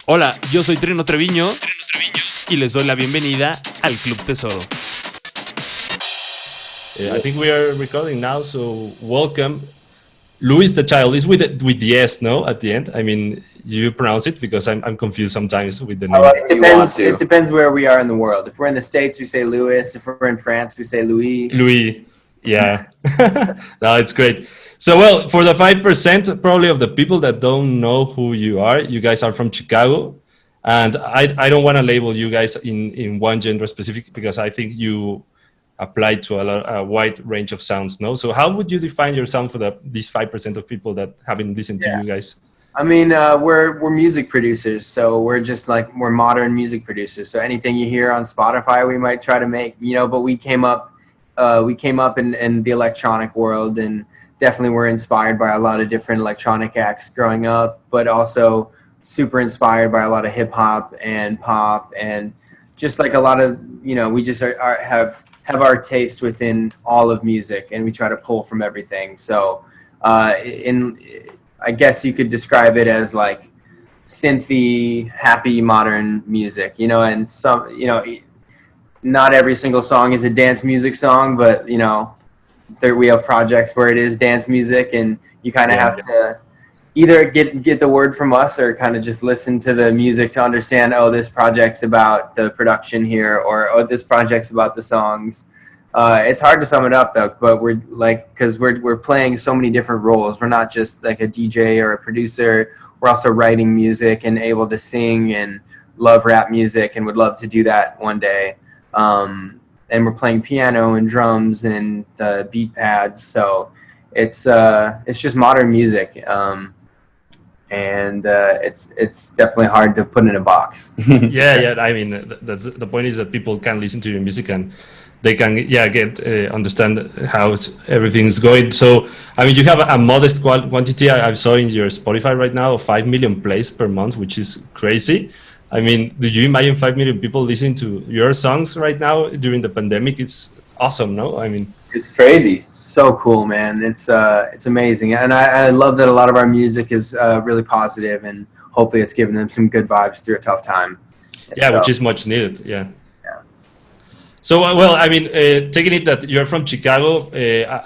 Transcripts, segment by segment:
Hola, yo soy Trino Treviño y les doy la bienvenida al Club Tesoro. I think we are recording now, so welcome. Luis the Child is with the S, no, at the end. I mean, you pronounce it because I'm confused sometimes with the name. It depends. It depends where we are in the world. If we're in the States, we say Louis. If we're in France, we say Louis. Louis, yeah. No, it's great. So, well, for the 5% probably of the people that don't know who you guys are from Chicago. And I don't want to label you guys in one genre specific because I think you apply to a wide range of sounds, no? So how would you define your sound for these 5% of people that haven't listened to you guys? I mean, we're music producers, so we're modern music producers. So anything you hear on Spotify, we might try to make, but we came up in the electronic world, and definitely were inspired by a lot of different electronic acts growing up, but also super inspired by a lot of hip hop and pop, and just like a lot of, we just have our taste within all of music, and we try to pull from everything. So I guess you could describe it as like synthy, happy, modern music, and some, not every single song is a dance music song, but, we have projects where it is dance music, and you kind of have to either get the word from us or kind of just listen to the music to understand, oh, this project's about the production here, or oh, this project's about the songs. It's hard to sum it up though, but because we're playing so many different roles. We're not just like a DJ or a producer. We're also writing music and able to sing and love rap music and would love to do that one day. And we're playing piano and drums and the beat pads. So it's just modern music. And it's definitely hard to put in a box. Yeah. I mean, that's the point, is that people can listen to your music and they can understand how everything's going. So, I mean, you have a modest quantity. I saw in your Spotify right now of 5 million plays per month, which is crazy. I mean, do you imagine 5 million people listening to your songs right now during the pandemic? It's awesome, no? I mean, it's crazy. So cool, man. It's amazing. And I love that a lot of our music is really positive, and hopefully it's giving them some good vibes through a tough time. Which is much needed. Yeah. So, well, I mean, taking it that you're from Chicago,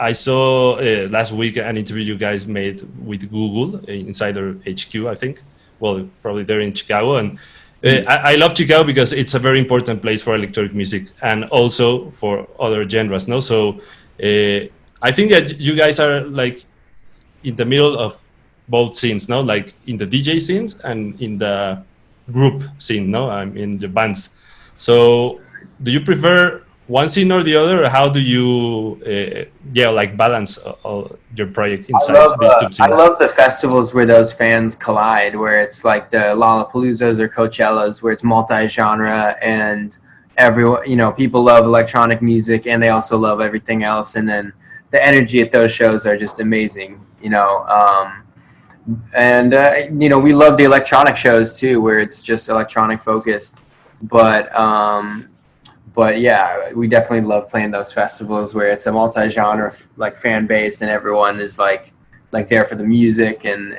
I saw last week an interview you guys made with Google inside their HQ, I think. Well, probably they're in Chicago. And I love Chicago because it's a very important place for electronic music and also for other genres, no? So I think that you guys are like in the middle of both scenes, no? Like in the DJ scenes and in the group scene, no? In the bands. So do you prefer one scene or the other, or how do you balance your project inside these two scenes? I love the festivals where those fans collide, where it's like the Lollapaloozas or Coachellas, where it's multi-genre and everyone, people love electronic music and they also love everything else, and then the energy at those shows are just amazing, and we love the electronic shows too, where it's just electronic focused, but yeah, we definitely love playing those festivals where it's a multi-genre like fan base and everyone is like there for the music, and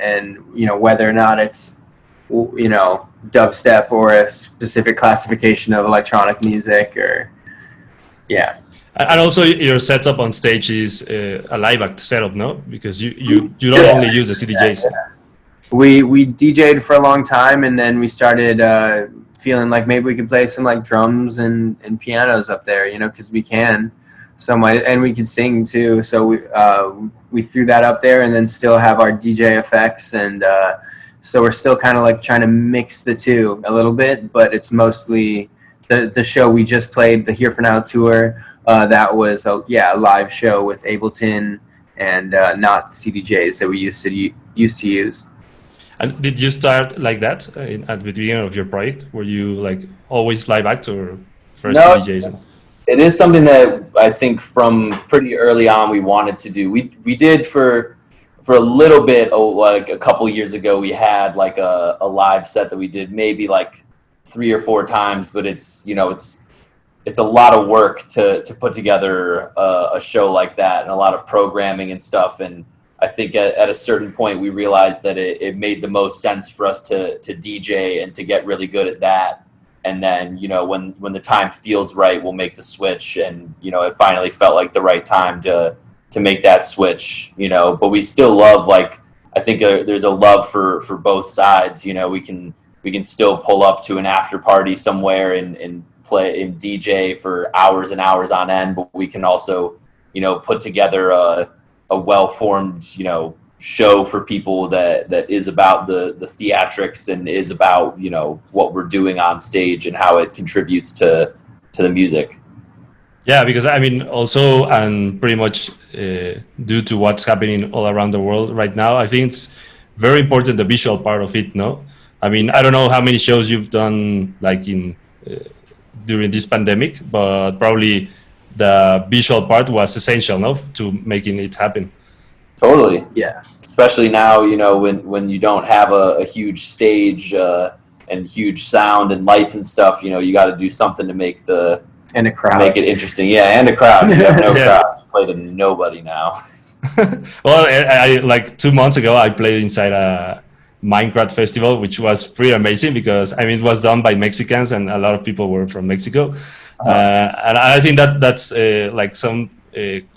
whether or not it's dubstep or a specific classification of electronic music, or And also your setup on stage is a live act setup, no? Because you don't only use the CDJs. We DJ'd for a long time, and then we started feeling like maybe we could play some like drums and pianos up there, because we can. And we could sing too. So we threw that up there, and then still have our DJ effects, and so we're still kind of like trying to mix the two a little bit. But it's mostly the show we just played, the Here for Now tour. That was a live show with Ableton and not the CDJs that we used to use. And did you start like that at the beginning of your project? Were you like always live act or first DJs? It is something that I think from pretty early on we wanted to do. We did for a little bit, like a couple years ago, we had like a live set that we did maybe like 3 or 4 times, but it's a lot of work to put together a show like that, and a lot of programming and stuff. And I think at a certain point we realized that it made the most sense for us to DJ and to get really good at that. And then, you know, when the time feels right, we'll make the switch. And, you know, it finally felt like the right time to make that switch, you know, but we still love, like, I think there's a love for both sides. You know, we can still pull up to an after party somewhere and play and DJ for hours and hours on end, but we can also, you know, put together a well-formed, you know, show for people that is about the theatrics and is about, you know, what we're doing on stage and how it contributes to the music. Yeah, because I mean, also, and pretty much due to what's happening all around the world right now, I think it's very important, the visual part of it, no? I mean, I don't know how many shows you've done, like, in during this pandemic, but probably the visual part was essential, no, to making it happen. Totally. Yeah. Especially now, you know, when you don't have a huge stage and huge sound and lights and stuff, you know, you got to do something to make and a crowd. Make it interesting. Yeah, and a crowd. You have no Yeah. crowd. You play to nobody now. Well, I like 2 months ago, I played inside a Minecraft festival, which was pretty amazing because, I mean, it was done by Mexicans and a lot of people were from Mexico. And I think that's like some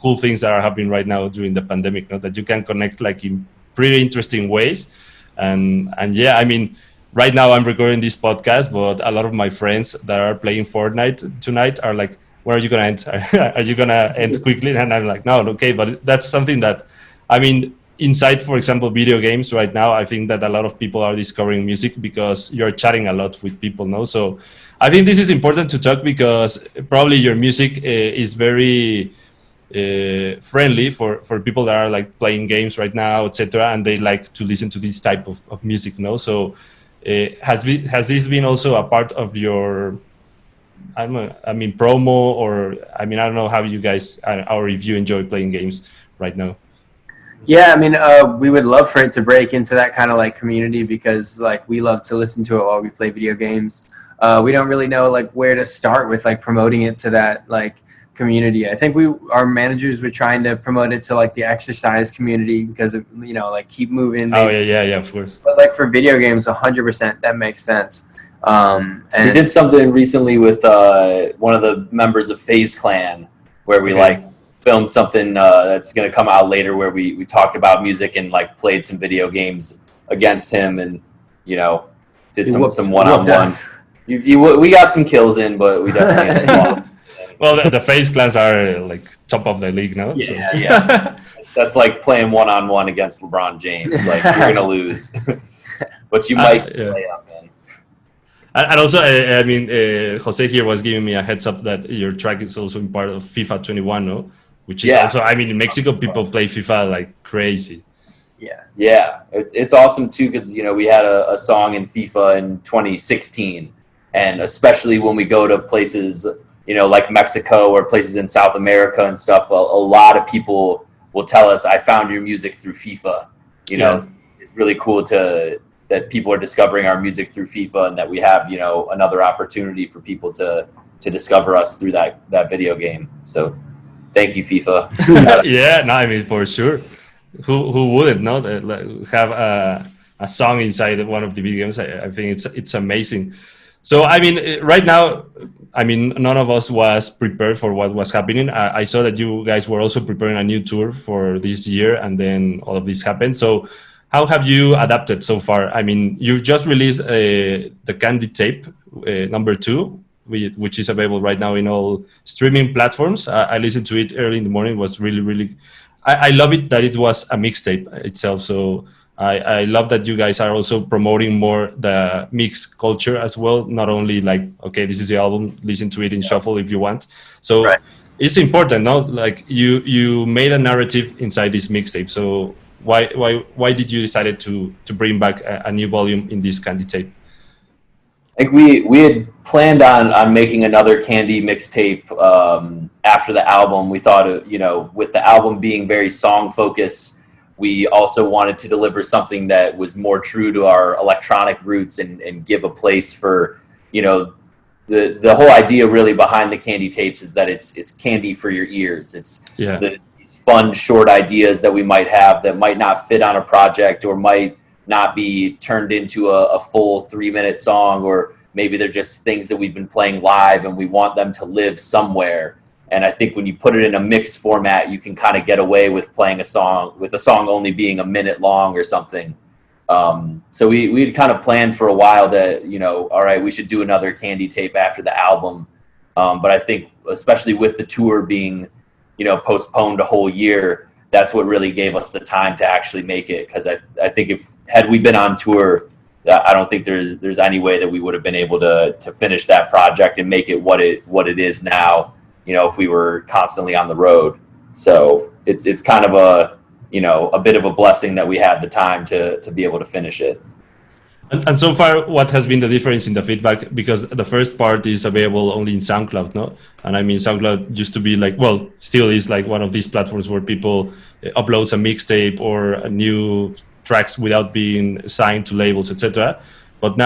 cool things that are happening right now during the pandemic, you know, that you can connect like in pretty interesting ways. And yeah, I mean, right now I'm recording this podcast, but a lot of my friends that are playing Fortnite tonight are like, where are you going to end? Are you going to end quickly? And I'm like, no, okay. But that's something that, I mean, inside, for example, video games right now, I think that a lot of people are discovering music because you're chatting a lot with people, no? So I think this is important to talk because probably your music is very friendly for people that are like playing games right now, etc., and they like to listen to this type of music, no? So has this been also a part of your, I mean, promo, or I mean, I don't know how you guys, or if you enjoy playing games right now? Yeah, I mean, we would love for it to break into that kind of like community because like we love to listen to it while we play video games. We don't really know like where to start with like promoting it to that like community. I think our managers were trying to promote it to like the exercise community because of, you know, like keep moving. Oh yeah, of course. But like for video games, 100% that makes sense. And we did something recently with one of the members of FaZe Clan where we like filmed something that's going to come out later where we talked about music and like played some video games against him and, you know, did some one-on-one. We got some kills in, but we definitely Well, the FaZe clans are like top of the league now. Yeah, so. Yeah. That's like playing one-on-one against LeBron James. Like, you're going to lose. But you might play up, man. And also, I mean, Jose here was giving me a heads up that your track is also in part of FIFA 21, no? Which is also, I mean, in Mexico, people play FIFA like crazy. Yeah. It's awesome, too, because, you know, we had a song in FIFA in 2016. And especially when we go to places, you know, like Mexico or places in South America and stuff, a lot of people will tell us, I found your music through FIFA. You know, it's really cool that people are discovering our music through FIFA and that we have, you know, another opportunity for people to discover us through that video game. So thank you, FIFA. Yeah, no, I mean, for sure. Who wouldn't know that, like, have a song inside one of the video games? I think it's amazing. So, I mean, right now, I mean, none of us was prepared for what was happening. I saw that you guys were also preparing a new tour for this year, and then all of this happened. So how have you adapted so far? I mean, you just released the Candy Tape number 2, which is available right now in all streaming platforms. I listened to it early in the morning. It was really, really... I love it that it was a mixtape itself. So I love that you guys are also promoting more the mix culture as well. Not only like, okay, this is the album, listen to it in shuffle if you want. So it's important, no? Like you made a narrative inside this mixtape. So why did you decide to bring back a new volume in this Candy Tape? I think we had planned on making another Candy mixtape after the album. We thought, you know, with the album being very song focused, we also wanted to deliver something that was more true to our electronic roots and give a place for, you know, the whole idea really behind the Candy Tapes is that it's candy for your ears. It's these fun short ideas that we might have that might not fit on a project or might not be turned into a full 3-minute song, or maybe they're just things that we've been playing live and we want them to live somewhere. And I think when you put it in a mixed format, you can kind of get away with playing a song only being a minute long or something. So we'd kind of planned for a while that, all right, we should do another Candy tape after the album. But I think especially with the tour being, postponed a whole year, that's what really gave us the time to actually make it. Because I think had we been on tour, I don't think there's any way that we would have been able to finish that project and make it what it is now, if we were constantly on the road. So it's kind of a bit of a blessing that we had the time to be able to finish it. And so far, what has been the difference in the feedback? Because the first part is available only in SoundCloud, no? And I mean, SoundCloud used to be still is like one of these platforms where people uploads a mixtape or new tracks without being signed to labels, etc. But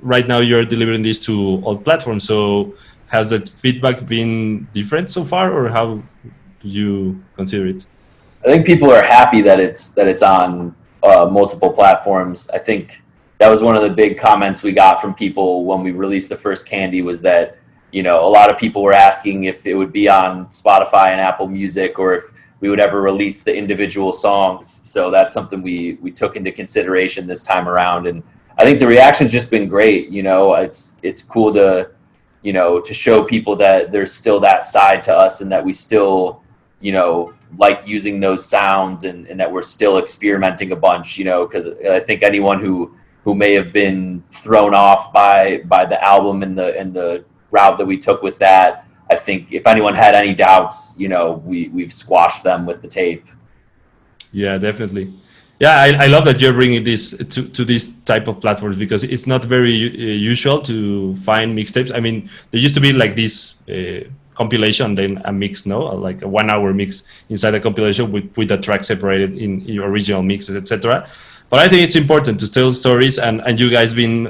right now, you're delivering this to all platforms. So has the feedback been different so far, or how do you consider it? I think people are happy that it's on multiple platforms. I think that was one of the big comments we got from people when we released the first Candy, was that, a lot of people were asking if it would be on Spotify and Apple Music, or if we would ever release the individual songs. So that's something we took into consideration this time around. And I think the reaction's just been great. It's cool to show people that there's still that side to us, and that we still, like using those sounds, and that we're still experimenting a bunch, because I think anyone who may have been thrown off by the album and the route that we took with that, I think if anyone had any doubts, we've squashed them with the tape. Yeah, definitely. Yeah, I love that you're bringing this to this type of platforms, because it's not very usual to find mixtapes. I mean, there used to be like this compilation, then a mix, like a 1 hour mix inside the compilation with the track separated in your original mixes, etc. But I think it's important to tell stories, and you guys been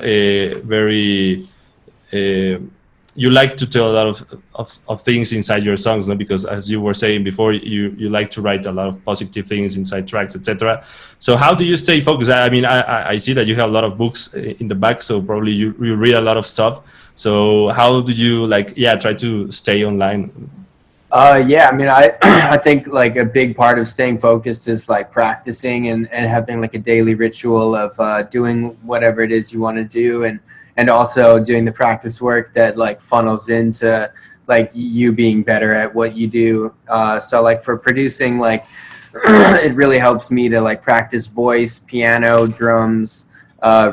very you like to tell a lot of things inside your songs, no? Because as you were saying before, you like to write a lot of positive things inside tracks, etc. So how do you stay focused? I mean, I see that you have a lot of books in the back, so probably you read a lot of stuff. So how do you try to stay online? Yeah, I mean, I think like a big part of staying focused is like practicing and having like a daily ritual of doing whatever it is you want to do, and also doing the practice work that like funnels into like you being better at what you do. So like for producing, like it really helps me to like practice voice, piano, drums,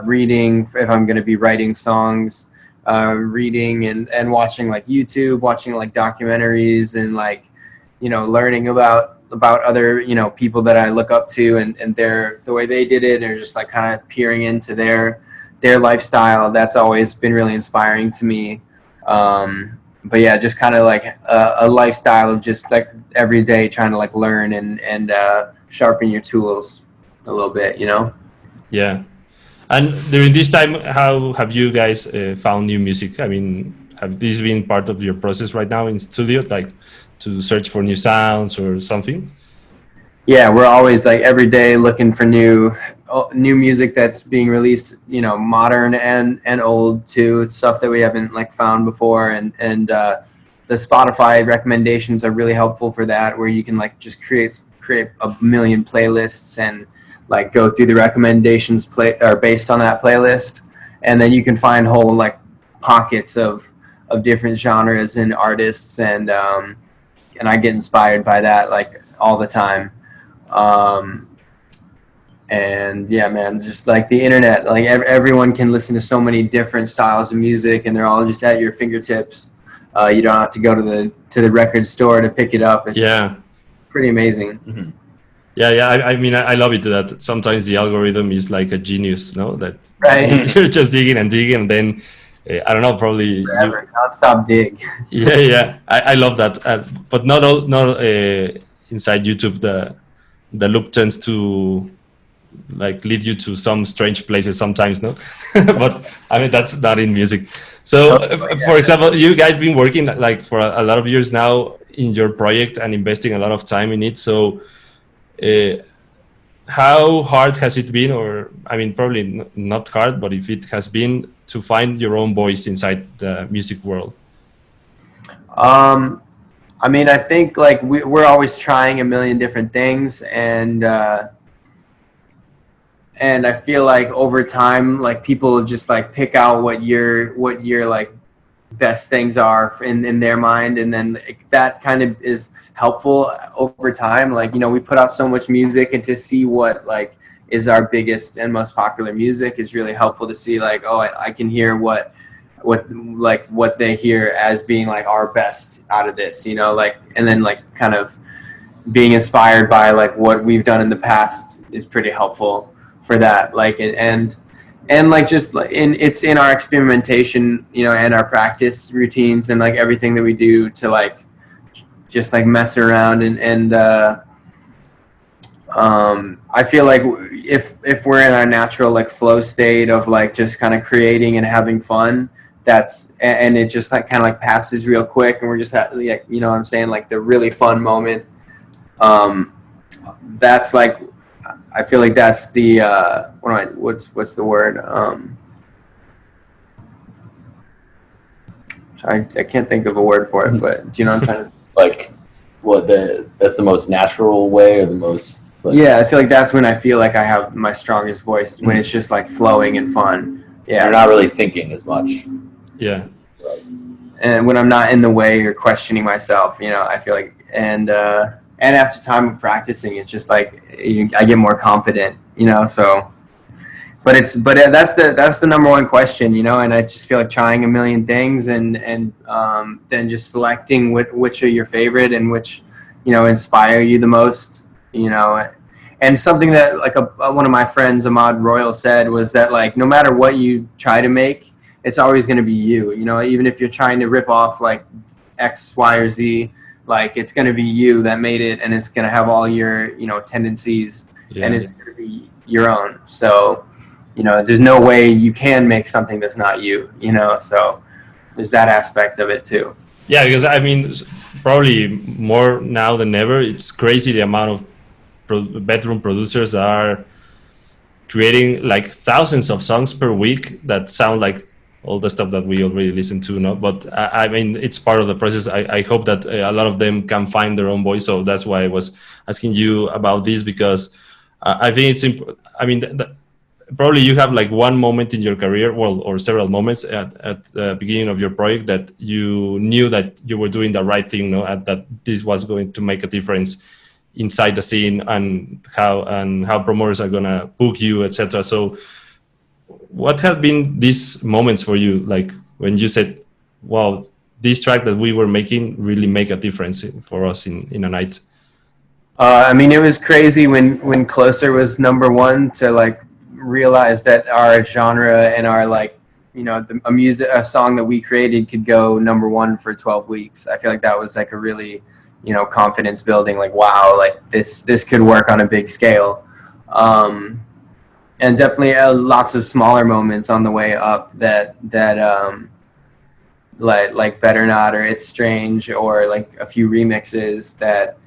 reading if I'm going to be writing songs. Reading and watching like YouTube, watching like documentaries, and like, learning about other, people that I look up to and the way they did it, and just like kind of peering into their lifestyle. That's always been really inspiring to me. But yeah, just kind of like a lifestyle of just like every day trying to like learn and sharpen your tools a little bit, Yeah. And during this time, how have you guys found new music? I mean, have this been part of your process right now in studio, like to search for new sounds or something? Yeah, we're always like every day looking for new music that's being released, modern and old too, stuff that we haven't like found before. And the Spotify recommendations are really helpful for that, where you can like just create a million playlists and like go through the recommendations based on that playlist, and then you can find whole like pockets of different genres and artists, and I get inspired by that like all the time. And yeah, man, just like the internet, like everyone can listen to so many different styles of music, and they're all just at your fingertips. You don't have to go to the record store to pick it up. It's pretty amazing. Mm-hmm. Yeah. I mean, I love it that sometimes the algorithm is like a genius, no? That right. You're just digging, and then I don't know, probably forever, non-stop dig. Yeah. I love that, but not inside YouTube. The loop tends to like lead you to some strange places sometimes, no? But I mean, that's not in music. So, for example, you guys been working like for a lot of years now in your project and investing a lot of time in it. So, how hard has it been, or I mean, probably not hard, but if it has been, to find your own voice inside the music world? I mean, I think like we're always trying a million different things, and I feel like over time, like people just like pick out what your like best things are in their mind, and then that kind of is helpful over time. Like, you know, we put out so much music, and to see what like is our biggest and most popular music is really helpful to see, like, oh, I can hear what they hear as being like our best out of this, you know, like, and then like kind of being inspired by like what we've done in the past is pretty helpful for that. Like, and like just it's in our experimentation, you know, and our practice routines and like everything that we do to like just like mess around and I feel like if we're in our natural like flow state of like just kind of creating and having fun, and it just like kind of like passes real quick, and we're just like, you know what I'm saying, like the really fun moment, that's like, I feel like that's the what's the word, I can't think of a word for it, but do you know what I'm trying to like that's the most natural way, or the most like... Yeah, I feel like that's when I feel like I have my strongest voice, when it's just like flowing and fun. Yeah, you're not really thinking as much. Yeah. And when I'm not in the way or questioning myself, you know, I feel like, and after time of practicing, it's just like I get more confident, you know. So, but that's the number one question, you know. And I just feel like trying a million things, and then just selecting which are your favorite and which, you know, inspire you the most, you know. And something that like one of my friends, Ahmad Royal, said was that like no matter what you try to make, it's always going to be you, you know. Even if you're trying to rip off like X, Y, or Z, like it's going to be you that made it, and it's going to have all your, you know, tendencies, and it's going to be your own. So, you know, there's no way you can make something that's not you, you know. So there's that aspect of it too. Yeah, because I mean, probably more now than ever, it's crazy the amount of bedroom producers that are creating like thousands of songs per week that sound like all the stuff that we already listen to, no? But I mean, it's part of the process. I hope that a lot of them can find their own voice. So that's why I was asking you about this, because I think it's I mean, probably you have like one moment in your career, well, or several moments at the beginning of your project that you knew that you were doing the right thing, no? And that this was going to make a difference inside the scene, and how promoters are gonna book you, etc. So what have been these moments for you, like when you said, wow, this track that we were making really make a difference for us in a night? I mean, it was crazy when Closer was #1 to like realize that our genre and our like, you know, a song that we created could go #1 for 12 weeks. I feel like that was like a really, you know, confidence building, like, wow, like this could work on a big scale. And definitely lots of smaller moments on the way up that like Better Not, or It's Strange, or like a few remixes that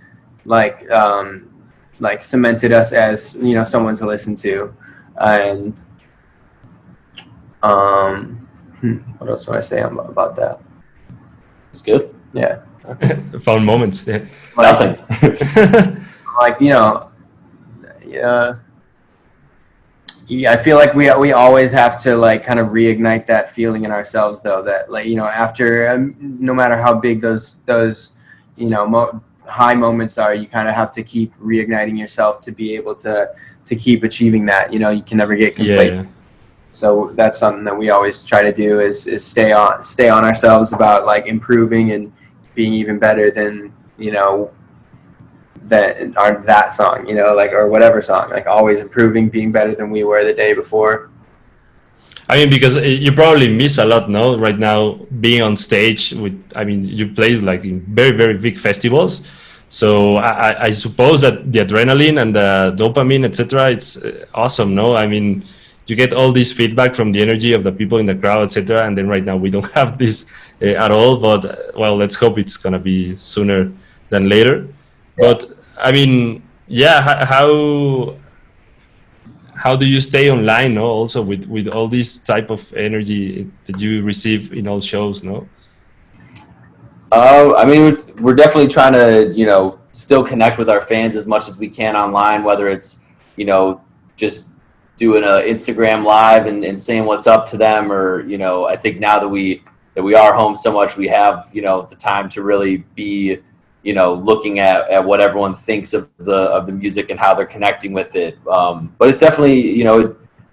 like cemented us as, you know, someone to listen to. And what else do I say about that? It's good. Yeah. Fun moments. Yeah. Nothing. Like, you know, I feel like we always have to like kind of reignite that feeling in ourselves, though, that like, you know, after no matter how big those you know high moments are, you kind of have to keep reigniting yourself to be able to keep achieving that. You know, you can never get complacent. Yeah. So that's something that we always try to do is stay on ourselves about like improving and being even better than, you know, that song, you know, like, or whatever song, like always improving, being better than we were the day before. I mean, because you probably miss a lot, no? Right now, being on stage with, I mean, you play like in very, very big festivals. So I suppose that the adrenaline and the dopamine, etc., it's awesome. No, I mean, you get all this feedback from the energy of the people in the crowd, etc. And then right now we don't have this at all. But well, let's hope it's gonna be sooner than later. Yeah. But I mean, yeah, how do you stay online? No, also with all this type of energy that you receive in all shows. No. I mean, we're definitely trying to, still connect with our fans as much as we can online, whether it's, just doing a Instagram live and saying what's up to them, or, I think now that we are home so much, we have, the time to really be, looking at what everyone thinks of the music and how they're connecting with it. But it's definitely,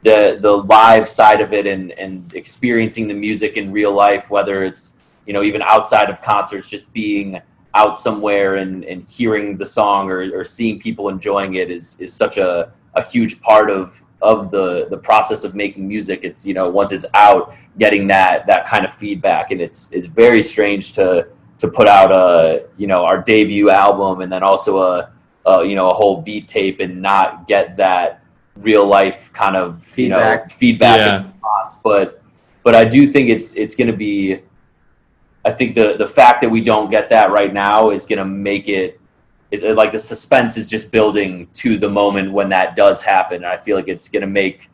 the live side of it and experiencing the music in real life, whether it's, even outside of concerts, just being out somewhere and hearing the song or seeing people enjoying it is such a huge part of the process of making music. It's, once it's out, getting that kind of feedback. And it's very strange to put out our debut album and then also a whole beat tape and not get that real life kind of feedback Yeah. and response. But I do think it's going to be, I think the fact that we don't get that right now is going to make it, is like the suspense is just building to the moment when that does happen. And I feel like it's going to make,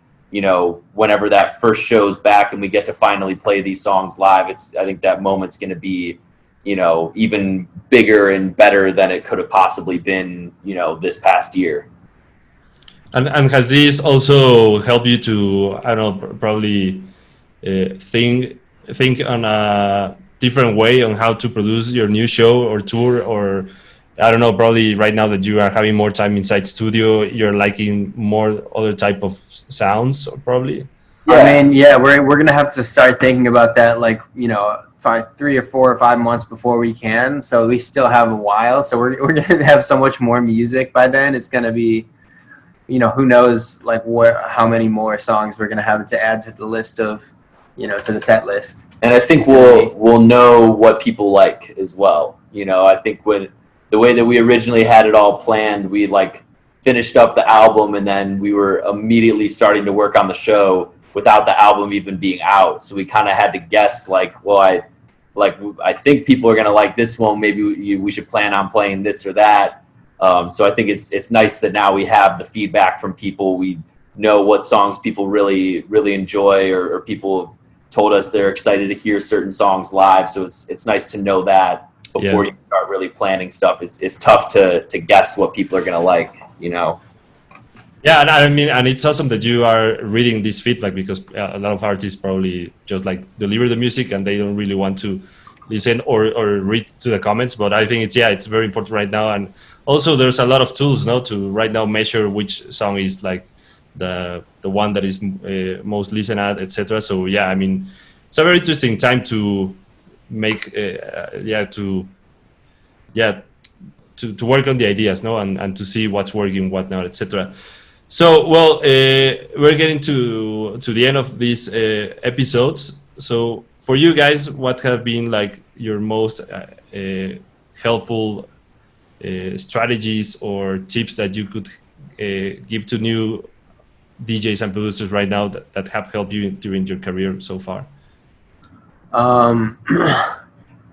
whenever that first show's back and we get to finally play these songs live, I think that moment's going to be, even bigger and better than it could have possibly been, this past year. And has this also helped you to, I don't know, probably think on a different way on how to produce your new show or tour? Or I don't know, probably right now that you are having more time inside studio, you're liking more other type of sounds, or probably? Yeah. I mean, yeah, we're gonna have to start thinking about that, like, 3 or 4 or 5 months before we can. So we still have a while. So we're gonna have so much more music by then. It's gonna be, who knows, like, how many more songs we're gonna have to add to the list of, to the set list. And I think we'll know what people like as well. I think when the way that we originally had it all planned, we finished up the album and then we were immediately starting to work on the show without the album even being out. So we kind of had to guess, I think people are gonna like this one. Maybe we should plan on playing this or that. So I think it's nice that now we have the feedback from people. We know what songs people really, really enjoy, or people have told us they're excited to hear certain songs live. So it's nice to know that before you start really planning stuff. It's tough to guess what people are going to like, Yeah, and I mean, and it's awesome that you are reading this feedback, because a lot of artists probably just deliver the music and they don't really want to listen or read to the comments. But I think it's very important right now. And also there's a lot of tools now to right now measure which song is the one that is most listened at, etc. So yeah, I mean, it's a very interesting time to make to work on the ideas, no, and to see what's working, what not, etc. So well, we're getting to the end of these episodes. So for you guys, what have been your most helpful strategies or tips that you could give to new DJs and producers right now that have helped you during your career so far?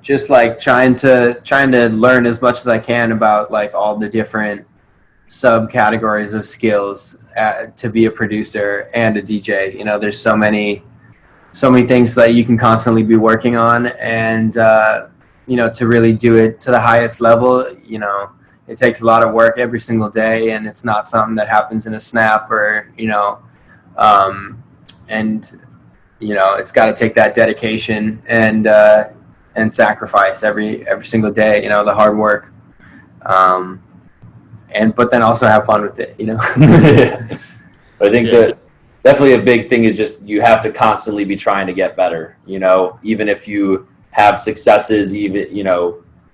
Just trying to learn as much as I can about all the different subcategories of skills to be a producer and a DJ. There's so many things that you can constantly be working on, and to really do it to the highest level, it takes a lot of work every single day, and it's not something that happens in a snap, or it's got to take that dedication and sacrifice every single day, the hard work, but then also have fun with it. I think that definitely a big thing is just you have to constantly be trying to get better. Even if you have successes, even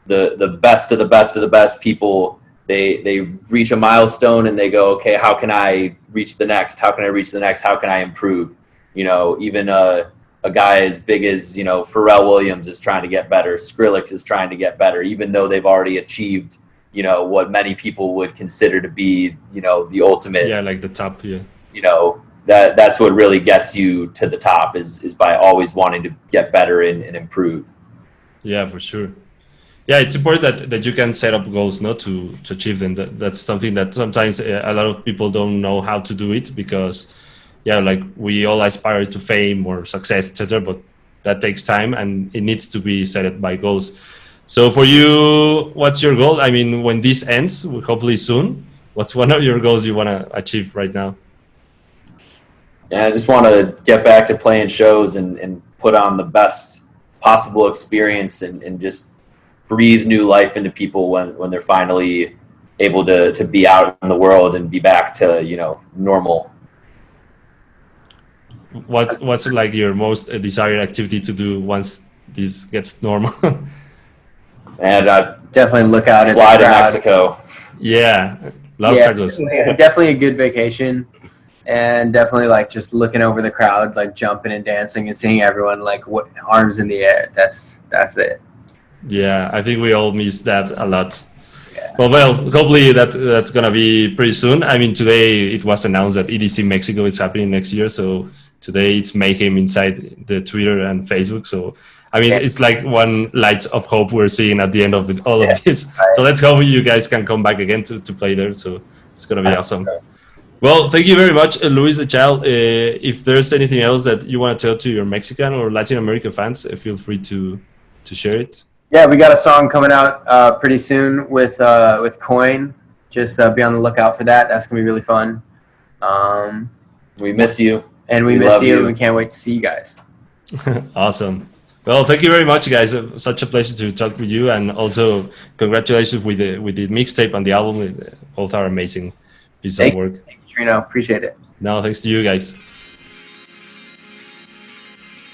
the best of the best of the best people, they reach a milestone and they go, okay, how can I reach the next? How can I reach the next? How can I improve? Even a guy as big as, Pharrell Williams is trying to get better. Skrillex is trying to get better, even though they've already achieved, you know, what many people would consider to be, you know, the ultimate. Yeah, like the top. Yeah. You know, that's what really gets you to the top is by always wanting to get better and improve. Yeah, for sure. Yeah, it's important that you can set up goals, not to achieve them. That's something that sometimes a lot of people don't know how to do it, because, yeah, like we all aspire to fame or success, etc. But that takes time, and it needs to be set by goals. So for you, what's your goal? I mean, when this ends, hopefully soon, what's one of your goals you want to achieve right now? Yeah, I just want to get back to playing shows and put on the best possible experience and just breathe new life into people when they're finally able to be out in the world and be back to, you know, normal. What's like your most desired activity to do once this gets normal? And Definitely look out at fly the to crowd. Mexico. Yeah, love tacos. Definitely a good vacation, and definitely like just looking over the crowd, like jumping and dancing and seeing everyone like arms in the air. That's it. Yeah, I think we all miss that a lot. Yeah. Well, hopefully that's gonna be pretty soon. I mean, today it was announced that EDC Mexico is happening next year, so today it's mayhem inside the Twitter and Facebook. So I mean, it's like one light of hope we're seeing at the end of all of this. Right. So let's hope you guys can come back again to play there. So it's gonna be awesome. Sure. Well, thank you very much, Luis the Child. If there's anything else that you want to tell to your Mexican or Latin American fans, feel free to share it. Yeah, we got a song coming out pretty soon with Coin. Just be on the lookout for that. That's gonna be really fun. We miss you, and we miss you. We can't wait to see you guys. Awesome. Well, thank you very much, guys. Such a pleasure to talk with you, and also congratulations with the mixtape and the album. Both are amazing pieces of work. Thank you, Trino. Appreciate it. No, thanks to you guys.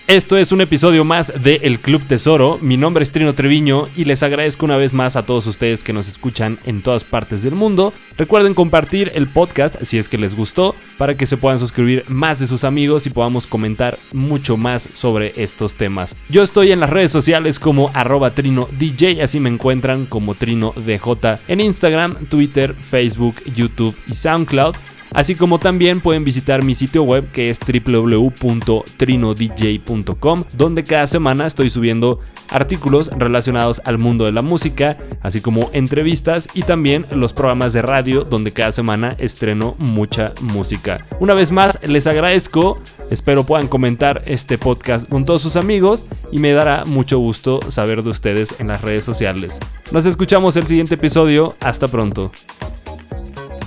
Esto es un episodio más de El Club Tesoro. Mi nombre es Trino Treviño y les agradezco una vez más a todos ustedes que nos escuchan en todas partes del mundo. Recuerden compartir el podcast si es que les gustó, para que se puedan suscribir más de sus amigos y podamos comentar mucho más sobre estos temas. Yo estoy en las redes sociales como @TrinoDJ, así me encuentran como TrinoDJ en Instagram, Twitter, Facebook, YouTube y SoundCloud. Así como también pueden visitar mi sitio web, que es www.trinodj.com, donde cada semana estoy subiendo artículos relacionados al mundo de la música, así como entrevistas y también los programas de radio, donde cada semana estreno mucha música. Una vez más, les agradezco, espero puedan comentar este podcast con todos sus amigos y me dará mucho gusto saber de ustedes en las redes sociales. Nos escuchamos el siguiente episodio, hasta pronto.